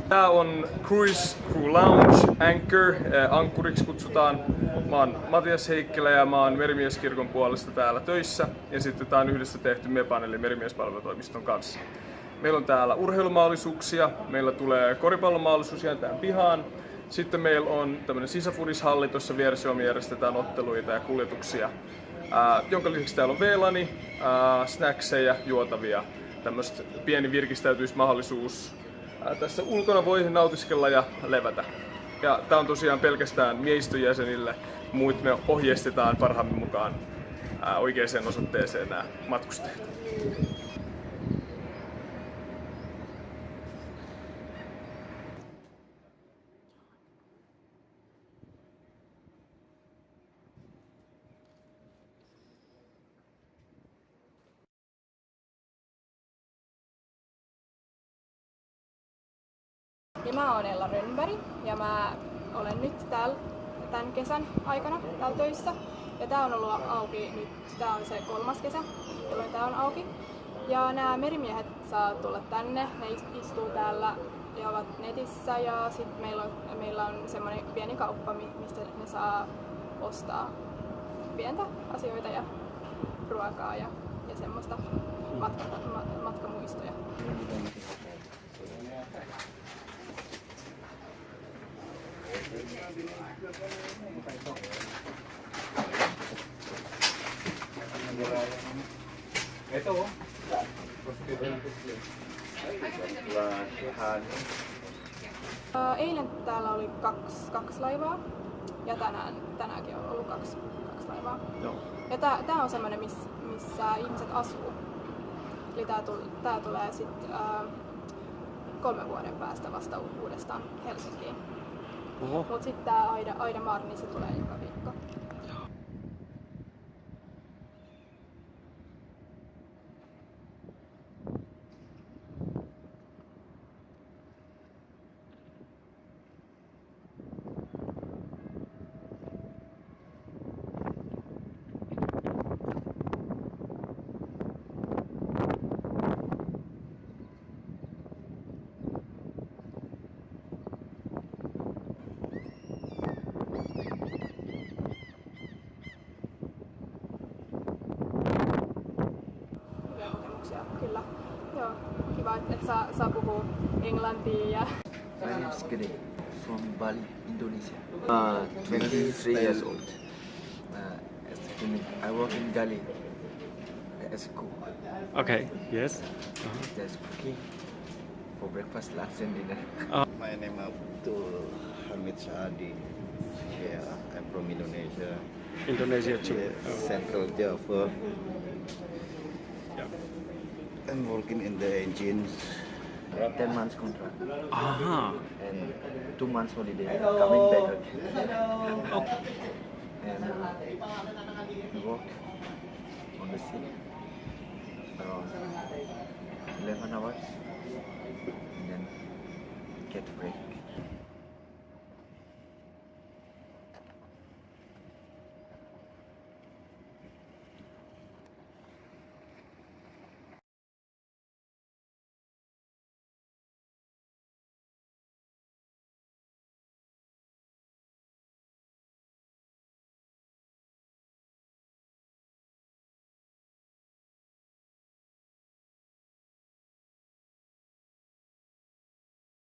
Tää on Cruise Crew Lounge, Anchor, ankkuriksi kutsutaan. Mä oon Matias Heikkilä ja mä oon Merimieskirkon puolesta täällä töissä. Ja sitten tää on yhdessä tehty MEPAN eli Merimiespalvelutoimiston kanssa. Meillä on täällä urheilumaallisuuksia, meillä tulee koripallomaallisuus ihan tähän pihaan. Sitten meillä on tämmönen sisäfudishalli tuossa vieressä, me järjestetään otteluita ja kuljetuksia. Jonka lisäksi täällä on VLANi, snackseja, juotavia, tämmöstä pieni virkistäytymismahdollisuus. Tässä ulkona voi nautiskella ja levätä. Ja tää on tosiaan pelkästään miehistön jäsenille, muut me ohjeistetaan parhaamme mukaan oikeaan osoitteeseen nämä matkustajat. Ja mä oon Ella Rönnberg ja mä olen nyt täällä tämän kesän aikana täällä töissä. Ja tää on ollut auki nyt, tää on se 3. kesä, jolloin tää on auki. Ja nämä merimiehet saa tulla tänne, ne istuu täällä ja ovat netissä ja sit meillä on semmoinen pieni kauppa, mistä ne saa ostaa pientä asioita ja ruokaa ja semmoista matkamuistoja. Eilen täällä oli kaksi laivaa ja tänäänkin on ollut kaksi laivaa. Joo. Ja tää on semmoinen, missä ihmiset asuu. Eli tää tulee sitten 3 vuoden päästä vasta uudestaan Helsinkiin. Mut sitten tää Aida Mar, niin se tulee joka viikko. Kyllä. Joo, kiva, että saa puhua englantia ja... My name is Gede from Bali, Indonesia. 23 years old. I work in Gali as a cook. Okay, yes. There's cooking for breakfast, lunch and dinner. My name is Abdul Hamid Saadi. Yeah, I'm from Indonesia. Indonesia too. Yeah, Central Java. Yeah. I'm working in the engines. 10 months contract Aha. and 2 months holiday. Coming back again. Oh. And work on the sea around 11 hours and then get a break.